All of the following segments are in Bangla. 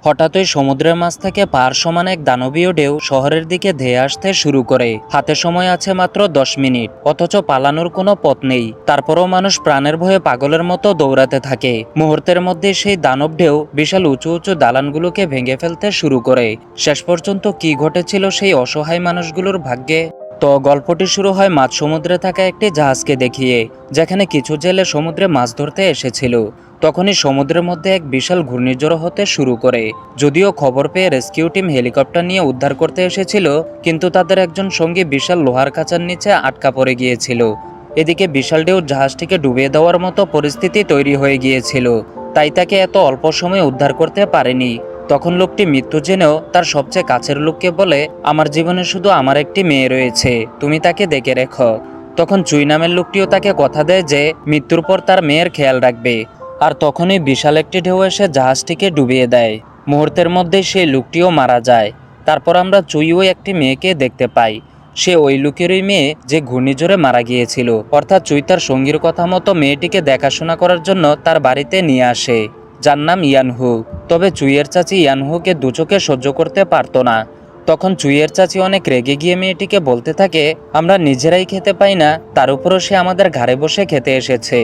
হঠাৎই সমুদ্রের মাছ থেকে পাহাড় সমান এক দানবীয় ঢেউ শহরের দিকে ধেয়ে আসতে শুরু করে। হাতে সময় আছে মাত্র 10 মিনিট, অথচ পালানোর কোনো পথ নেই। তারপরও মানুষ প্রাণের ভয়ে পাগলের মতো দৌড়াতে থাকে। মুহূর্তের মধ্যে সেই দানব ঢেউ বিশাল উঁচু উঁচু দালানগুলোকে ভেঙে ফেলতে শুরু করে। শেষ পর্যন্ত কি ঘটেছিল সেই অসহায় মানুষগুলোর ভাগ্যে? তো গল্পটি শুরু হয় মাঝ সমুদ্রে থাকা একটি জাহাজকে দেখিয়ে, যেখানে কিছু জেলে সমুদ্রে মাছ ধরতে এসেছিল। তখনই সমুদ্রের মধ্যে এক বিশাল ঘূর্ণিঝড় হতে শুরু করে। যদিও খবর পেয়ে রেস্কিউ টিম হেলিকপ্টার নিয়ে উদ্ধার করতে এসেছিল, কিন্তু তাদের একজন সঙ্গী বিশাল লোহার খাঁচার নিচে আটকা পড়ে গিয়েছিল। এদিকে বিশাল ঢেউ জাহাজটিকে ডুবিয়ে দেওয়ার মতো পরিস্থিতি তৈরি হয়ে গিয়েছিল, তাই তাকে এত অল্প সময়ে উদ্ধার করতে পারেনি। তখন লোকটি মৃত্যু জেনেও তার সবচেয়ে কাছের লোককে বলে, আমার জীবনে শুধু আমার একটি মেয়ে রয়েছে, তুমি তাকে দেখে রেখো। তখন চুই নামের লোকটিও তাকে কথা দেয় যে মৃত্যুর পর তার মেয়ের খেয়াল রাখবে। আর তখনই বিশাল একটি ঢেউ এসে জাহাজটিকে ডুবিয়ে দেয়। মুহূর্তের মধ্যেই সেই লোকটিও মারা যায়। তারপর আমরা চুই ওই একটি মেয়েকে দেখতে পাই। সে ওই লোকেরই মেয়ে যে ঘূর্ণিঝড়ে মারা গিয়েছিল। অর্থাৎ চুই তার সঙ্গীর কথা মতো মেয়েটিকে দেখাশোনা করার জন্য তার বাড়িতে নিয়ে আসে, যার নাম ইয়ানহু। তবে চুইয়ের চাচি ইয়ানহুকে দুচোখে সহ্য করতে পারতো না। তখন চুইয়ের চাচি অনেক রেগে গিয়ে মেয়েটিকে বলতে থাকে, আমরা নিজেরাই খেতে পাই না, তার উপরও সে আমাদের ঘাড়ে বসে খেতে এসেছে,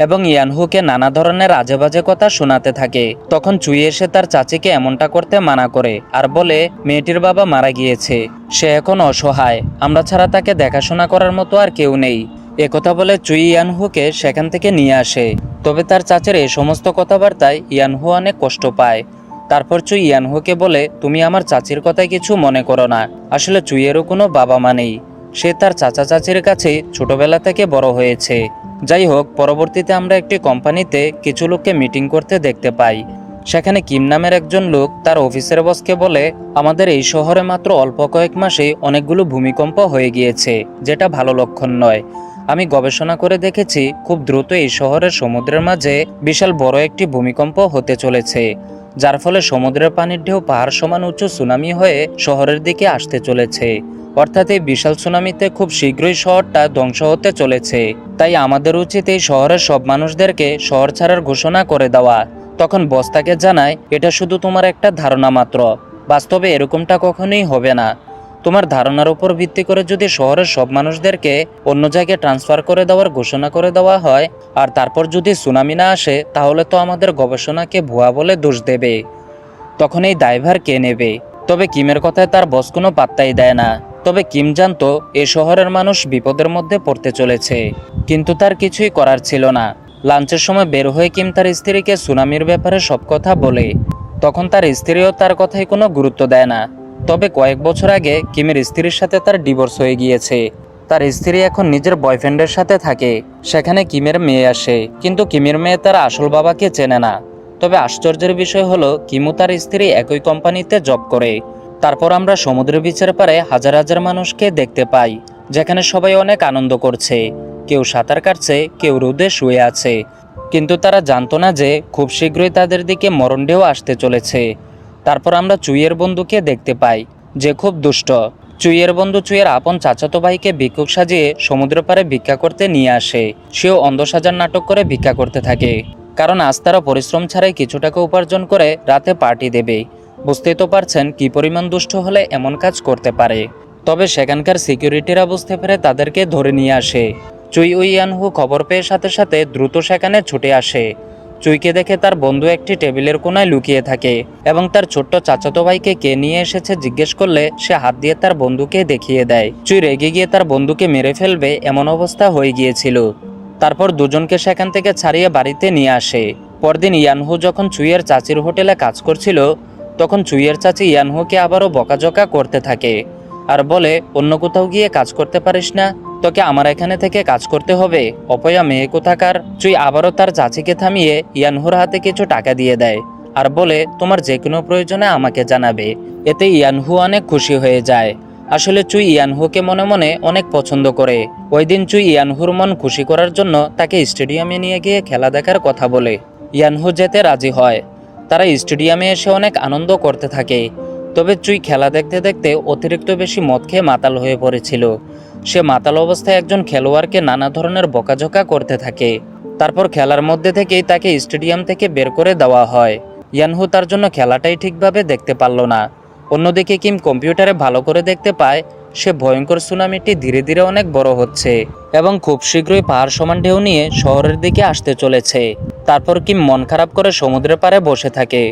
এবং ইয়ানহুকে নানা ধরনের আজে বাজে কথা শোনাতে থাকে। তখন চুই এসে তার চাচিকে এমনটা করতে মানা করে আর বলে, মেয়েটির বাবা মারা গিয়েছে, সে এখন অসহায়, আমরা ছাড়া তাকে দেখাশোনা করার মতো আর কেউ নেই। একথা বলে চুই ইয়ানহুকে সেখান থেকে নিয়ে আসে। তবে তার চাচের এই সমস্ত কথাবার্তায় ইয়ানহু অনেক কষ্ট পায়। তারপর চুই ইয়ানহুকে বলে, তুমি আমার চাচির কথায় কিছু মনে করো না, আসলে চুইয়েরও কোনো বাবা মা নেই, সে তার চাচা চাচির কাছে ছোটবেলা থেকে বড় হয়েছে। যাই হোক, পরবর্তীতে আমরা একটি কোম্পানিতে কিছু লোককে মিটিং করতে দেখতে পাই। সেখানে কিম নামের একজন লোক তার অফিসের বসকে বলে, আমাদের এই শহরে মাত্র অল্প কয়েক মাসে অনেকগুলো ভূমিকম্প হয়ে গিয়েছে, যেটা ভালো লক্ষণ নয়। আমি গবেষণা করে দেখেছি খুব দ্রুত এই শহরের সমুদ্রের মাঝে বিশাল বড় একটি ভূমিকম্প হতে চলেছে, যার ফলে সমুদ্রের পানির ঢেউ পাহাড় সমান উঁচু সুনামি হয়ে শহরের দিকে আসতে চলেছে। অর্থাৎ এই বিশাল সুনামিতে খুব শীঘ্রই শহরটা ধ্বংস হতে চলেছে। তাই আমাদের উচিত এই শহরের সব মানুষদেরকে শহর ছাড়ার ঘোষণা করে দেওয়া। তখন বস তাকে জানায়, এটা শুধু তোমার একটা ধারণা মাত্র, বাস্তবে এরকমটা কখনোই হবে না। তোমার ধারণার উপর ভিত্তি করে যদি শহরের সব মানুষদেরকে অন্য জায়গায় ট্রান্সফার করে দেওয়ার ঘোষণা করে দেওয়া হয়, আর তারপর যদি সুনামি না আসে, তাহলে তো আমাদের গবেষণাকে ভুয়া বলে দোষ দেবে। তখন এই দায়ভার কে নেবে? তবে কিমের কথায় তার বস কোনো পাত্তাই দেয় না। তবে কিম জানতো এ শহরের মানুষ বিপদের মধ্যে পড়তে চলেছে, কিন্তু তার কিছুই করার ছিল না। লাঞ্চের সময় বের হয়ে কিম তার স্ত্রীকে সুনামির ব্যাপারে সব কথা বলে। তখন তার স্ত্রীও তার কথায় কোনো গুরুত্ব দেয় না। তবে কয়েক বছর আগে কিমের স্ত্রীর সাথে তার ডিভোর্স হয়ে গিয়েছে। তার স্ত্রী এখন নিজের বয়ফ্রেন্ডের সাথে থাকে। সেখানে কিমের মেয়ে আসে, কিন্তু কিমের মেয়ে তার আসল বাবাকে চেনে না। তবে আশ্চর্যের বিষয় হলো, কিমু তার স্ত্রী একই কোম্পানিতে জব করে। তারপর আমরা সমুদ্রের বিচের পারে হাজার হাজার মানুষকে দেখতে পাই, যেখানে সবাই অনেক আনন্দ করছে, কেউ সাঁতার কাটছে, কেউ রোদে শুয়ে আছে। কিন্তু তারা জানতো না যে খুব শীঘ্রই তাদের দিকে মরণ ঢেউ আসতে চলেছে। তারপর আমরা চুইয়ের বন্ধুকে দেখতে পাই, যে খুব দুষ্ট। চুইয়ের বন্ধু চুইয়ের আপন চাচাতো ভাইকে ভিক্ষুক সাজিয়ে সমুদ্র পাড়ে ভিক্ষা করতে নিয়ে আসে। সেও অন্ধ সাজার নাটক করে ভিক্ষা করতে থাকে, কারণ আজ তারা পরিশ্রম ছাড়াই কিছু টাকা উপার্জন করে রাতে পার্টি দেবে। বুঝতেই তো পারছেন কি পরিমাণ দুষ্ট হলে এমন কাজ করতে পারে। তবে সেখানকার সিকিউরিটিরা বুঝতে পেরে তাদেরকে ধরে নিয়ে আসে। চুই ও ইয়ানহু খবর পেয়ে সাথে সাথে দ্রুত সেখানে ছুটে আসে। চুইকে দেখে তার বন্ধু একটি টেবিলের কোনায় লুকিয়ে থাকে, এবং তার ছোট্ট চাচাতো ভাইকে কে নিয়ে এসেছে জিজ্ঞেস করলে সে হাত দিয়ে তার বন্ধুকে দেখিয়ে দেয়। চুই রেগে গিয়ে তার বন্ধুকে মেরে ফেলবে এমন অবস্থা হয়ে গিয়েছিল। তারপর দুজনকে সেখান থেকে ছাড়িয়ে বাড়িতে নিয়ে আসে। পরদিন ইয়ানহু যখন চুইয়ের চাচির হোটেলে কাজ করছিল, তখন চুইয়ের চাচি ইয়ানহুকে আবারও বকাঝকা করতে থাকে আর বলে, অন্য কোথাও গিয়ে কাজ করতে পারিস না, তোকে আমার এখানে থেকে কাজ করতে হবে, অপয়া মেয়ে কোথাকার। চুই আবারও তার চাচিকে থামিয়ে ইয়ানহুর হাতে কিছু টাকা দিয়ে দেয় আর বলে, তোমার যে কোনো প্রয়োজনে আমাকে জানাবে। এতে ইয়ানহু অনেক খুশি হয়ে যায়। আসলে চুই ইয়ানহুকে মনে মনে অনেক পছন্দ করে। ওই দিন চুই ইয়ানহুর মন খুশি করার জন্য তাকে স্টেডিয়ামে নিয়ে গিয়ে খেলা দেখার কথা বলে। ইয়ানহু যেতে রাজি হয়। তারা স্টেডিয়ামে এসে অনেক আনন্দ করতে থাকে। তবে চুই খেলা দেখতে দেখতে অতিরিক্ত বেশি মদ খেয়ে মাতাল হয়ে পড়েছিল। সে মাতাল অবস্থায় একজন খেলোয়াড়কে নানা ধরনের বকাঝকা করতে থাকে। তারপর খেলার মধ্যে থেকেই তাকে স্টেডিয়াম থেকে বের করে দেওয়া হয়। ইয়ানহু তার জন্য খেলাটাই ঠিকভাবে দেখতে পারল না। অন্যদিকে কিম কম্পিউটারে ভালো করে দেখতে পায় সে ভয়ঙ্কর সুনামিটি ধীরে ধীরে অনেক বড় হচ্ছে এবং খুব শীঘ্রই পাহাড় সমান ঢেউ নিয়ে শহরের দিকে আসতে চলেছে। তারপর কিম মন খারাপ করে সমুদ্রের পাড়ে বসে থাকে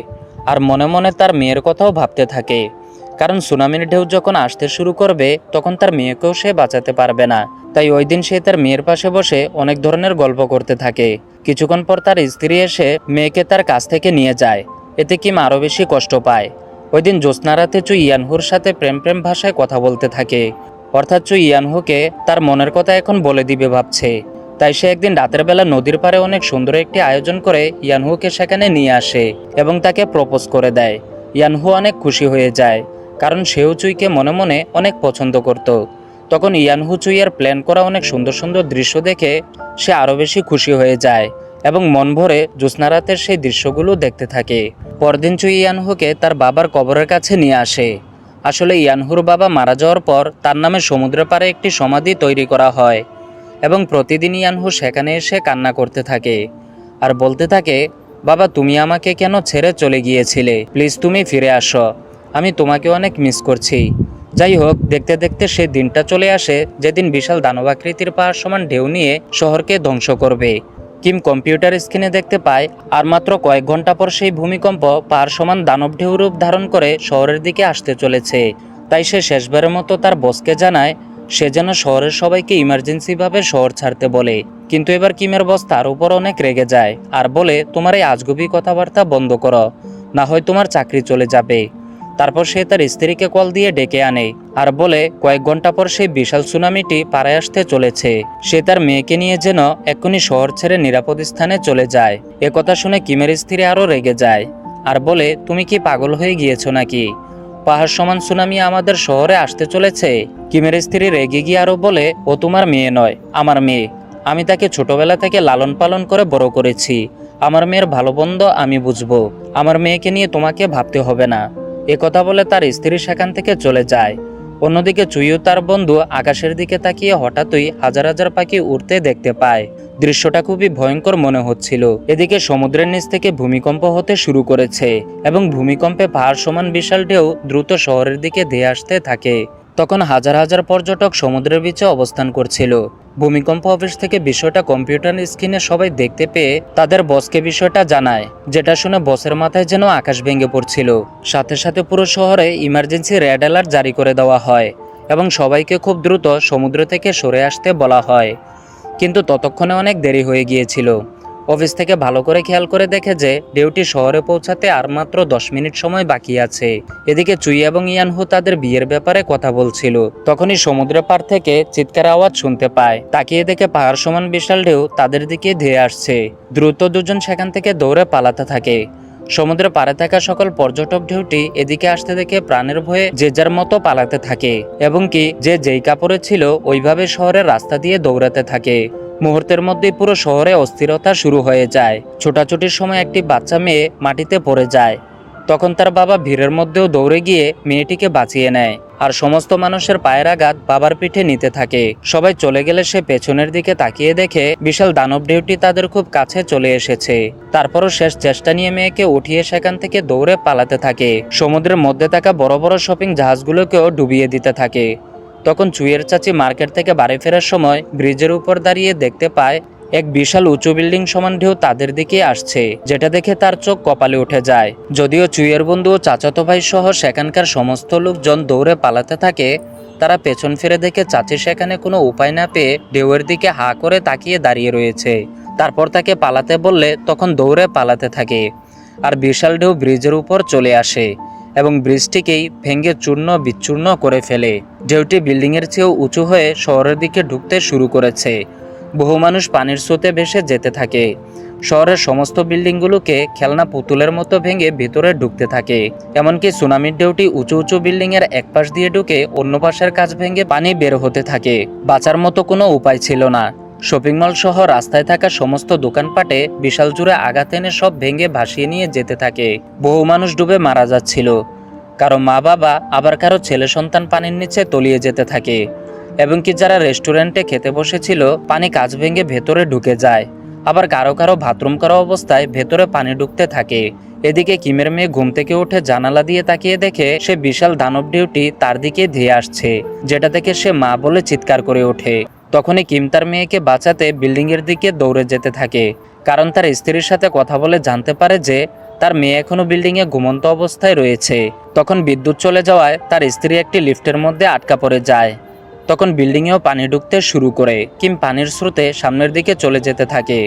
আর মনে মনে তার মেয়ের কথাও ভাবতে থাকে, কারণ সুনামির ঢেউ যখন আসতে শুরু করবে তখন তার মেয়েকেও সে বাঁচাতে পারবে না। তাই ওই দিন সে তার মেয়ের পাশে বসে অনেক ধরনের গল্প করতে থাকে। কিছুক্ষণ পর তার স্ত্রী এসে মেয়েকে তার কাছ থেকে নিয়ে যায়। এতে কিম আরও বেশি কষ্ট পায়। ওই দিন জ্যোৎস্না রাতে চু ইয়ানহুর সাথে প্রেম প্রেম ভাষায় কথা বলতে থাকে, অর্থাৎ চু ইয়ানহুকে তার মনের কথা এখন বলে দিবে ভাবছে। তাই সে একদিন রাতের বেলা নদীর পাড়ে অনেক সুন্দর একটি আয়োজন করে ইয়ানহুকে সেখানে নিয়ে আসে এবং তাকে প্রপোজ করে দেয়। ইয়ানহু অনেক খুশি হয়ে যায়, কারণ সেও চুইকে মনে মনে অনেক পছন্দ করত। তখন ইয়ানহু চুইয়ের প্ল্যান করা অনেক সুন্দর সুন্দর দৃশ্য দেখে সে আরও বেশি খুশি হয়ে যায় এবং মন ভরে জ্যোৎস্না রাতের সেই দৃশ্যগুলো দেখতে থাকে। পরদিন চুই ইয়ানহুকে তার বাবার কবরের কাছে নিয়ে আসে। আসলে ইয়ানহুর বাবা মারা যাওয়ার পর তার নামে সমুদ্রের পাড়ে একটি সমাধি তৈরি করা হয় এবং প্রতিদিন ইয়ানহু সেখানে এসে কান্না করতে থাকে আর বলতে থাকে, বাবা তুমি আমাকে কেন ছেড়ে চলে গিয়েছিলে, প্লিজ তুমি ফিরে আসো, আমি তোমাকে অনেক মিস করছি। যাই হোক, দেখতে দেখতে সেই দিনটা চলে আসে যেদিন বিশাল দানবাকৃতির পাহাড় সমান ঢেউ নিয়ে শহরকে ধ্বংস করবে। কিম কম্পিউটার স্ক্রিনে দেখতে পায় আর মাত্র কয়েক ঘন্টা পর সেই ভূমিকম্প পাহাড় সমান দানব ঢেউ রূপ ধারণ করে শহরের দিকে আসতে চলেছে। তাই সে শেষবারের মতো তার বসকে জানায় সে যেন শহরের সবাইকে ইমার্জেন্সিভাবে শহর ছাড়তে বলে। কিন্তু এবার কিমের বস তার উপর অনেক রেগে যায় আর বলে, তোমার এই আজগুবি কথাবার্তা বন্ধ করো, না হয় তোমার চাকরি চলে যাবে। তারপর সে তার স্ত্রীকে কল দিয়ে ডেকে আনে আর বলে কয়েক ঘন্টা পর সেই বিশাল সুনামিটি পাড়ায় আসতে চলেছে। সে তার মেয়েকে নিয়ে যেন এক্ষুনি শহর ছেড়ে নিরাপদ স্থানে চলে যায়। একথা শুনে কিমের স্ত্রী আরও রেগে যায় আর বলে, তুমি কি পাগল হয়ে গিয়েছো নাকি? পাহাড় সমান সুনামি আমাদের শহরে আসতে চলেছে। কিমের স্ত্রী রেগে গিয়ে আরও বলে, ও তোমার মেয়ে নয়, আমার মেয়ে। আমি তাকে ছোটবেলা থেকে লালন পালন করে বড় করেছি। আমার মেয়ের ভালো মন্দ আমি বুঝবো, আমার মেয়েকে নিয়ে তোমাকে ভাবতে হবে না। একথা বলে তার স্ত্রী সেখান থেকে চলে যায়। অন্যদিকে চুইও তার বন্ধু আকাশের দিকে তাকিয়ে হঠাৎই হাজার হাজার পাখি উড়তে দেখতে পায়। দৃশ্যটা খুবই ভয়ঙ্কর মনে হচ্ছিল। এদিকে সমুদ্রের নিচ থেকে ভূমিকম্প হতে শুরু করেছে এবং ভূমিকম্পে পাহাড় সমান বিশাল ঢেউ দ্রুত শহরের দিকে ধেয়ে আসতে থাকে। তখন হাজার হাজার পর্যটক সমুদ্রের বিচে অবস্থান করছিল। ভূমিকম্প অফিস থেকে বিষয়টা কম্পিউটার স্ক্রিনে সবাই দেখতে পেয়ে তাদের বসকে বিষয়টা জানায়, যেটা শুনে বসের মাথায় যেন আকাশ ভেঙে পড়ছিল। সাথে সাথে পুরো শহরে ইমার্জেন্সি রেড অ্যালার্ট জারি করে দেওয়া হয় এবং সবাইকে খুব দ্রুত সমুদ্র থেকে সরে আসতে বলা হয়। কিন্তু ততক্ষণে অনেক দেরি হয়ে গিয়েছিল। অফিস থেকে ভালো করে খেয়াল করে দেখে যে ঢেউটি শহরে পৌঁছাতে আর মাত্র 10 মিনিট সময় বাকি আছে। এদিকে চুই এবং ইয়ানহু তাদের বিয়ের ব্যাপারে কথা বলছিল। তখনই সমুদ্রের পার থেকে চিৎকার আওয়াজ শুনতে পায়। তাকিয়ে দেখে পাহাড় সমান বিশাল ঢেউ তাদের দিকে ধেয়ে আসছে। দ্রুত দুজন সেখান থেকে দৌড়ে পালাতে থাকে। সমুদ্রে পাড়ে থাকা সকল পর্যটক ঢেউটি এদিকে আসতে দেখে প্রাণের ভয়ে যে যার মতো পালাতে থাকে এবং কি যে যেই কাপড়ে ছিল ওইভাবে শহরের রাস্তা দিয়ে দৌড়াতে থাকে। মুহূর্তের মধ্যে পুরো শহরে অস্থিরতা শুরু হয়ে যায়। ছোটাছুটির সময় একটি বাচ্চা মেয়ে মাটিতে পড়ে যায়। তখন তার বাবা ভিড়ের মধ্যেও দৌড়ে গিয়ে মেয়েটিকে বাঁচিয়ে নেয় আর সমস্ত মানুষের পায়ের আঘাত বাবার পিঠে নিতে থাকে। সবাই চলে গেলে সে পেছনের দিকে তাকিয়ে দেখে বিশাল দানব ঢেউটি তাদের খুব কাছে চলে এসেছে। তারপরও শেষ চেষ্টা নিয়ে মেয়েকে উঠিয়ে সেখান থেকে দৌড়ে পালাতে থাকে। সমুদ্রের মধ্যে থাকা বড় বড় শপিং জাহাজগুলোকেও ডুবিয়ে দিতে থাকে। তখন চুইয়ের চাচি মার্কেট থেকে বাড়ি ফেরার সময় ব্রিজের উপর দাঁড়িয়ে দেখতে পায় এক বিশাল উঁচু বিল্ডিং সমান ঢেউ তাদের দিকে আসছে, যেটা দেখে তার চোখ কপালে উঠে যায়। যদিও চুইয়ের বন্ধু ও চাচাতো ভাই সহ সেখানকার সমস্ত লোকজন দৌড়ে পালাতে থাকে, তারা পেছন ফিরে দেখে চাচি সেখানে কোনো উপায় না পেয়ে ঢেউয়ের দিকে হা করে তাকিয়ে দাঁড়িয়ে রয়েছে। তারপর তাকে পালাতে বললে তখন দৌড়ে পালাতে থাকে আর বিশাল ঢেউ ব্রিজের উপর চলে আসে এবং ব্রিজটিকেই ভেঙে চূর্ণ বিচূর্ণ করে ফেলে। ঢেউটি বিল্ডিংয়ের চেয়েও উঁচু হয়ে শহরের দিকে ঢুকতে শুরু করেছে। বহু মানুষ পানির স্রোতে ভেসে যেতে থাকে। শহরের সমস্ত বিল্ডিংগুলোকে খেলনা পুতুলের মতো ভেঙে ভিতরে ঢুকতে থাকে। এমনকি সুনামির ঢেউটি উঁচু উঁচু বিল্ডিংয়ের এক পাশ দিয়ে ঢুকে অন্য পাশের কাচ ভেঙে পানি বের হতে থাকে। বাঁচার মতো কোনো উপায় ছিল না। শপিং মল সহ রাস্তায় থাকা সমস্ত দোকানপাটে বিশাল জুড়ে আঘাত এনে সব ভেঙে ভাসিয়ে নিয়ে যেতে থাকে। বহু মানুষ ডুবে মারা যাচ্ছিল। কারো মা বাবা, আবার কারো ছেলে সন্তান পানির নিচে তলিয়ে যেতে থাকে। এবং কি যারা রেস্টুরেন্টে খেতে বসেছিল পানি কাচ ভেঙে ভেতরে ঢুকে যায়। আবার কারো কারো বাথরুম করা অবস্থায় ভেতরে পানি ঢুকতে থাকে। এদিকে কিমের মেয়ে ঘুম থেকে উঠে জানালা দিয়ে তাকিয়ে দেখে সে বিশাল দানব ঢেউটি তার দিকে ধেয়ে আসছে, যেটা দেখে সে মা বলে চিৎকার করে ওঠে। তখনই কিম তার মেয়েকে বাঁচাতে বিল্ডিংয়ের দিকে দৌড়ে যেতে থাকে, কারণ তার স্ত্রীর সাথে কথা বলে জানতে পারে যে তার মেয়ে এখনো বিল্ডিংয়ে ঘুমন্ত অবস্থায় রয়েছে। তখন বিদ্যুৎ চলে যাওয়ায় তার স্ত্রী একটি লিফটের মধ্যে আটকা পড়ে যায়। তখন বিল্ডিংয়েও পানি ঢুকতে শুরু করে। কিম পানির স্রোতে সামনের দিকে চলে যেতে থাকে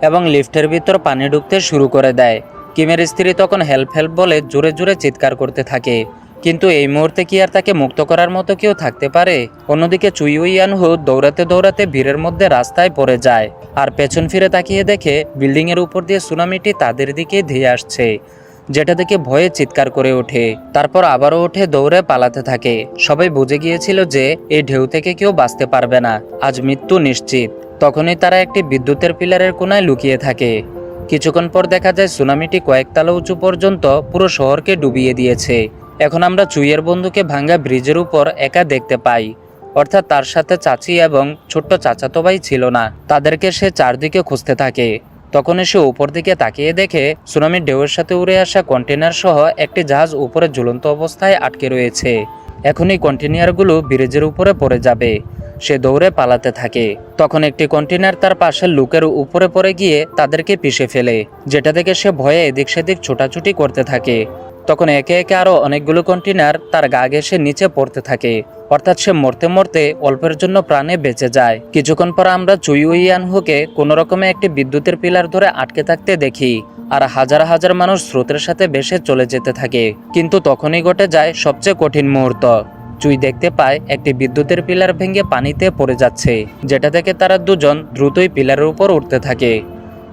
এবং লিফটের ভিতর পানি ঢুকতে শুরু করে দেয়। কিমের স্ত্রী তখন হেল্প হেল্প বলে জোরে জোরে চিৎকার করতে থাকে, কিন্তু এই মুহূর্তে কি আর তাকে মুক্ত করার মতো কেউ থাকতে পারে? অন্যদিকে চুই ইয়ানহু দৌড়াতে দৌড়াতে ভিড়ের মধ্যে রাস্তায় পড়ে যায়, আর পেছন ফিরে তাকিয়ে দেখে বিল্ডিংয়ের উপর দিয়ে সুনামিটি তাদের দিকে ধেয়ে আসছে, যেটা দেখে ভয়ে চিৎকার করে ওঠে। তারপর আবারও উঠে দৌড়ে পালাতে থাকে। সবাই বুঝে গিয়েছিল যে এই ঢেউ থেকে কেউ বাঁচতে পারবে না, আজ মৃত্যু নিশ্চিত। তখনই তারা একটি বিদ্যুতের পিলারের কোণায় লুকিয়ে থাকে। কিছুক্ষণ পর দেখা যায় সুনামিটি কয়েকতলা উঁচু পর্যন্ত পুরো শহরকে ডুবিয়ে দিয়েছে। এখন আমরা চুইয়ের বন্ধুকে ভাঙ্গা ব্রিজের উপর একা দেখতে পাই, অর্থাৎ তার সাথে চাচি এবং ছোট্ট চাচাতো ভাই ছিল না। তাদেরকে সে চারদিকে খুঁজতে থাকে। তখন সে উপর দিকে তাকিয়ে দেখে সুনামির ঢেউয়ের সাথে উড়ে আসা কন্টেনার সহ একটি জাহাজ উপরে ঝুলন্ত অবস্থায় আটকে রয়েছে। এখন এই কন্টেনারগুলো ব্রিজের উপরে পড়ে যাবে। সে দৌড়ে পালাতে থাকে। তখন একটি কন্টেনার তার পাশের লোকের উপরে পড়ে গিয়ে তাদেরকে পিষে ফেলে, যেটা দেখে সে ভয়ে এদিক সেদিক ছোটাছুটি করতে থাকে। তখন একে একে আরো অনেকগুলো কন্টেনার তার গা ঘেঁষে নিচে পড়তে থাকে, অর্থাৎ সে মরতে মরতে অল্পের জন্য প্রাণে বেঁচে যায়। কিছুক্ষণ পর আমরা চুই ইয়ানহুকে কোনো রকমে একটি বিদ্যুতের পিলার ধরে আটকে থাকতে দেখি, আর হাজার হাজার মানুষ স্রোতের সাথে ভেসে চলে যেতে থাকে। কিন্তু তখনই ঘটে যায় সবচেয়ে কঠিন মুহূর্ত। চুই দেখতে পায় একটি বিদ্যুতের পিলার ভেঙে পানিতে পড়ে যাচ্ছে, যেটা দেখে তারা দুজন দ্রুতই পিলারের উপর উঠতে থাকে।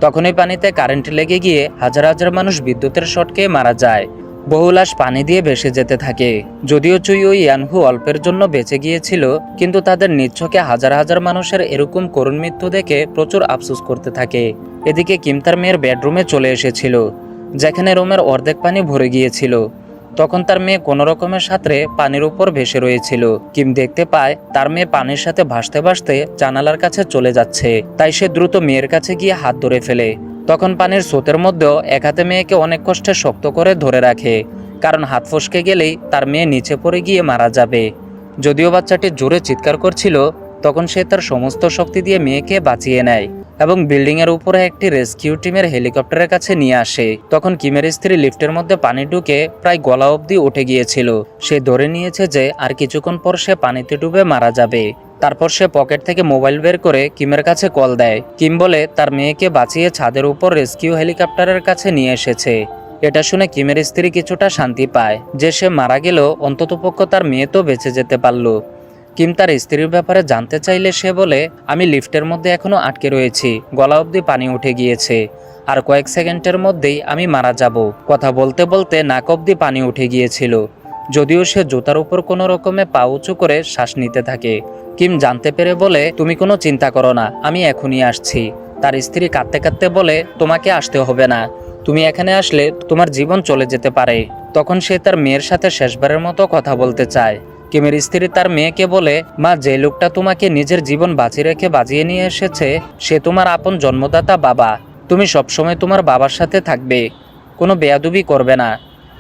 তখনই পানিতে কারেন্ট লেগে গিয়ে হাজার হাজার মানুষ বিদ্যুতের শটকে মারা যায়। বহু লাশ পানি দিয়ে ভেসে যেতে থাকে। যদিও চুই ও ইয়ানহু অল্পের জন্য বেঁচে গিয়েছিল, কিন্তু তাদের নিচ্ছকে হাজার হাজার মানুষের এরকম করুণ মৃত্যু দেখে প্রচুর আফসোস করতে থাকে। এদিকে কিম তার মেয়ের বেডরুমে চলে এসেছিল, যেখানে রুমের অর্ধেক পানি ভরে গিয়েছিল। তখন তার মেয়ে কোনো রকমের সাঁতরে পানির উপর ভেসে রয়েছিল। কিম দেখতে পায় তার মেয়ে পানির সাথে ভাসতে ভাসতে জানালার কাছে চলে যাচ্ছে, তাই সে দ্রুত মেয়ের কাছে গিয়ে হাত ধরে ফেলে। তখন পানির স্রোতের মধ্যেও এক হাতে মেয়েকে অনেক কষ্টে শক্ত করে ধরে রাখে, কারণ হাত ফসকে গেলেই তার মেয়ে নিচে পড়ে গিয়ে মারা যাবে। যদিও বাচ্চাটি জোরে চিৎকার করছিল, তখন সে তার সমস্ত শক্তি দিয়ে মেয়েকে বাঁচিয়ে নেয় এবং বিল্ডিংয়ের উপরে একটি রেস্কিউ টিমের হেলিকপ্টারের কাছে নিয়ে আসে। তখন কিমের স্ত্রী লিফটের মধ্যে পানি ঢুকে প্রায় গলা অবধি উঠে গিয়েছিল। সে ধরে নিয়েছে যে আর কিছুক্ষণ পর সে পানিতে ডুবে মারা যাবে। তারপর সে পকেট থেকে মোবাইল বের করে কিমের কাছে কল দেয়। কিম বলে তার মেয়েকে বাঁচিয়ে ছাদের উপর রেস্কিউ হেলিকপ্টারের কাছে নিয়ে এসেছে। এটা শুনে কিমের স্ত্রী কিছুটা শান্তি পায় যে সে মারা গেলেও অন্ততপক্ষ তার মেয়ে তো বেঁচে যেতে পারল। কিম তার স্ত্রীর ব্যাপারে জানতে চাইলে সে বলে, আমি লিফটের মধ্যে এখনো আটকে রয়েছি, গলা অবধি পানি উঠে গিয়েছে, আর কয়েক সেকেন্ডের মধ্যেই আমি মারা যাব। কথা বলতে বলতে নাক অবধি পানি উঠে গিয়েছিল। যদিও সে জুতার উপর কোনো রকমে পা উঁচু করে শ্বাস নিতে থাকে। কিম জানতে পেরে বলে, তুমি কোনো চিন্তা করো না, আমি এখনই আসছি। তার স্ত্রী কাঁদতে কাঁদতে বলে, তোমাকে আসতে হবে না, তুমি এখানে আসলে তোমার জীবন চলে যেতে পারে। তখন সে তার মেয়ের সাথে শেষবারের মতো কথা বলতে চায়। কিমের স্ত্রী তার মেয়েকে বলে, মা, যে লোকটা তোমাকে নিজের জীবন বাঁচিয়ে রেখে বাঁচিয়ে নিয়ে এসেছে সে তোমার আপন জন্মদাতা বাবা। তুমি সবসময় তোমার বাবার সাথে থাকবে, কোনো বেয়াদবি করবে না।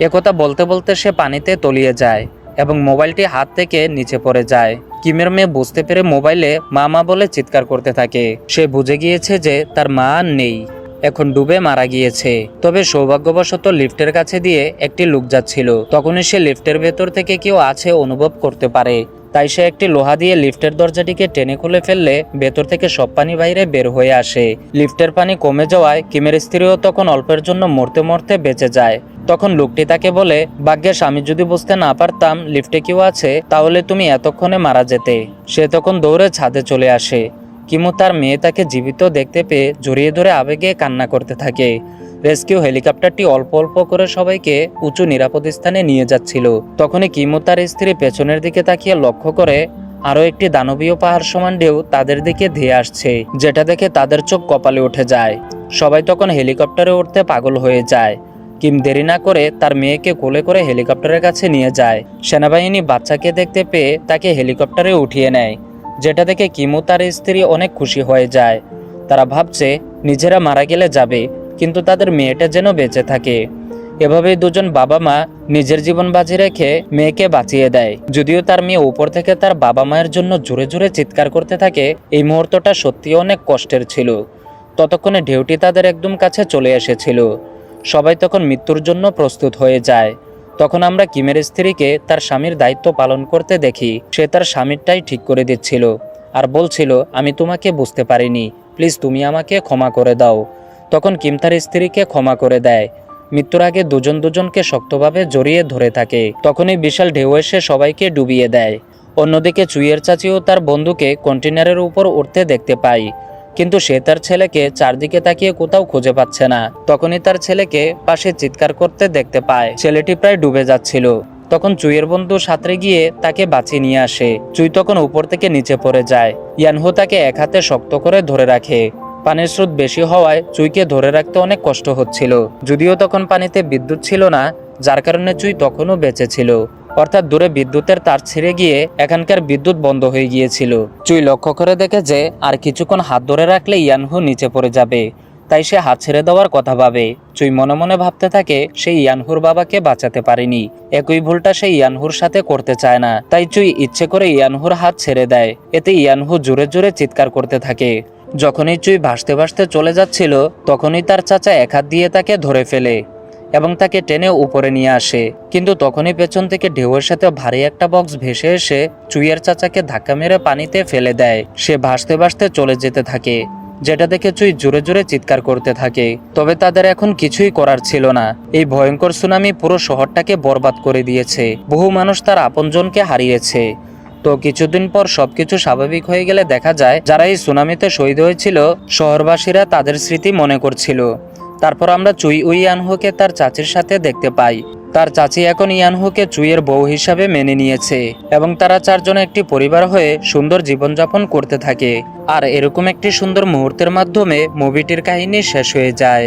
একথা বলতে বলতে সে পানিতে তলিয়ে যায় এবং মোবাইলটি হাত থেকে নিচে পড়ে যায়। কিমের মেয়ে বুঝতে পেরে মোবাইলে মা মা বলে চিৎকার করতে থাকে। সে বুঝে গিয়েছে যে তার মা আর নেই, এখন ডুবে মারা গিয়েছে। তবে সৌভাগ্যবশত লিফটের কাছে দিয়ে একটি লোক যাচ্ছিল। তখনই সে লিফটের ভেতর থেকে কেউ আছে অনুভব করতে পারে, তাই সে একটি লোহা দিয়ে লিফটের দরজাটিকে টেনে খুলে ফেললে ভেতর থেকে সব পানি বাইরে বের হয়ে আসে। লিফটের পানি কমে যাওয়ায় কিমের স্ত্রীও তখন অল্পের জন্য মরতে মরতে বেঁচে যায়। তখন লোকটি তাকে বলে, ভাগ্যের আমি যদি বুঝতে না পারতাম লিফটে কেউ আছে, তাহলে তুমি এতক্ষণে মারা যেতে। সে তখন দৌড়ে ছাদে চলে আসে। কিমু তার মেয়ে তাকে জীবিত দেখতে পেয়ে জড়িয়ে ধরে আবেগে কান্না করতে থাকে। রেস্কিউ হেলিকপ্টারটি অল্প অল্প করে সবাইকে উঁচু নিরাপদ স্থানে নিয়ে যাচ্ছিল। তখনই কিমু তার স্ত্রী পেছনের দিকে তাকিয়ে লক্ষ্য করে আরও একটি দানবীয় পাহাড় সমান ঢেউ তাদের দিকে ধেয়ে আসছে, যেটা দেখে তাদের চোখ কপালে উঠে যায়। সবাই তখন হেলিকপ্টারে উঠতে পাগল হয়ে যায়। কিম দেরি না করে তার মেয়েকে কোলে করে হেলিকপ্টারের কাছে নিয়ে যায়। সেনাবাহিনী বাচ্চাকে দেখতে পেয়ে তাকে হেলিকপ্টারে উঠিয়ে নেয়, যেটা দেখে কিমু তার স্ত্রী অনেক খুশি হয়ে যায়। তারা ভাবছে নিজেরা মারা গেলে যাবে, কিন্তু তাদের মেয়েটা যেন বেঁচে থাকে। এভাবেই দুজন বাবা মা নিজের জীবন বাজি রেখে মেয়েকে বাঁচিয়ে দেয়। যদিও তার মেয়ে উপর থেকে তার বাবা মায়ের জন্য জোরে জোরে চিৎকার করতে থাকে, এই মুহূর্তটা সত্যি অনেক কষ্টের ছিল। ততক্ষণে ঢেউটি তাদের একদম কাছে চলে এসেছিল। সবাই তখন মৃত্যুর জন্য প্রস্তুত হয়ে যায়। তখন আমরা কিমের স্ত্রীকে তার স্বামীর দায়িত্ব পালন করতে দেখি। সে তার স্বামীরটাই ঠিক করে দিচ্ছিল আর বলছিল, আমি তোমাকে বুঝতে পারিনি, প্লিজ তুমি আমাকে ক্ষমা করে দাও। তখন কিম তার স্ত্রীকে ক্ষমা করে দেয়। মৃত্যুর আগে দুজন দুজনকে শক্তভাবে জড়িয়ে ধরে থাকে। তখনই বিশাল ঢেউ এসে সবাইকে ডুবিয়ে দেয়। অন্যদিকে চুইয়ের চাচিও তার বন্ধুকে কন্টেনারের উপর উঠতে দেখতে পায়, কিন্তু সে তার ছেলেকে চারদিকে তাকিয়ে কোথাও খুঁজে পাচ্ছে না। তখনই তার ছেলেকে পাশে চিৎকার করতে দেখতে পায়। ছেলেটি প্রায় ডুবে যাচ্ছিল। তখন চুইয়ের বন্ধু সাঁতরে গিয়ে তাকে বাঁচিয়ে নিয়ে আসে। চুই তখন উপর থেকে নিচে পড়ে যায়। ইয়ানহু তাকে এক হাতে শক্ত করে ধরে রাখে। পানির স্রোত বেশি হওয়ায় চুইকে ধরে রাখতে অনেক কষ্ট হচ্ছিল। যদিও তখন পানিতে বিদ্যুৎ ছিল না, যার কারণে চুই তখনও বেঁচে ছিল। অর্থাৎ দূরে বিদ্যুতের তার ছিঁড়ে গিয়ে এখানকার বিদ্যুৎ বন্ধ হয়ে গিয়েছিল। চুই লক্ষ্য করে দেখে যে আর কিছুক্ষণ হাত ধরে রাখলে ইয়ানহু নিচে পড়ে যাবে, তাই সে হাত ছেড়ে দেওয়ার কথা ভাবে। চুই মনে মনে ভাবতে থাকে সেই ইয়ানহুর বাবাকে বাঁচাতে পারেনি, একই ভুলটা সেই ইয়ানহুর সাথে করতে চায় না। তাই চুই ইচ্ছে করে ইয়ানহুর হাত ছেড়ে দেয়। এতে ইয়ানহু জোরে জোরে চিৎকার করতে থাকে। যখনই চুই ভাসতে ভাসতে চলে যাচ্ছিল, তখনই তার চাচা এক হাত দিয়ে তাকে ধরে ফেলে এবং তাকে টেনে উপরে নিয়ে আসে। কিন্তু তখনই পেছন থেকে ঢেউয়ের সাথে ভারী একটা বক্স ভেসে এসে চুইয়ের চাচাকে ধাক্কা মেরে পানিতে ফেলে দেয়। সে ভাসতে ভাসতে চলে যেতে থাকে, যেটা দেখে চুই জোরে জোরে চিৎকার করতে থাকে। তবে তাদের এখন কিছুই করার ছিল না। এই ভয়ঙ্কর সুনামি পুরো শহরটাকে বরবাদ করে দিয়েছে। বহু মানুষ তার আপনজনকে হারিয়েছে। তো কিছুদিন পর সবকিছু স্বাভাবিক হয়ে গেলে দেখা যায় যারা এই সুনামিতে শহীদ হয়েছিল শহরবাসীরা তাদের স্মৃতি মনে করছিল। তারপর আমরা চুই ইয়ানহুকে তার চাচির সাথে দেখতে পাই। তার চাচি এখন ইয়ানহুকে চুইয়ের বউ হিসাবে মেনে নিয়েছে এবং তারা চারজন একটি পরিবার হয়ে সুন্দর জীবনযাপন করতে থাকে। আর এরকম একটি সুন্দর মুহূর্তের মাধ্যমে মুভিটির কাহিনী শেষ হয়ে যায়।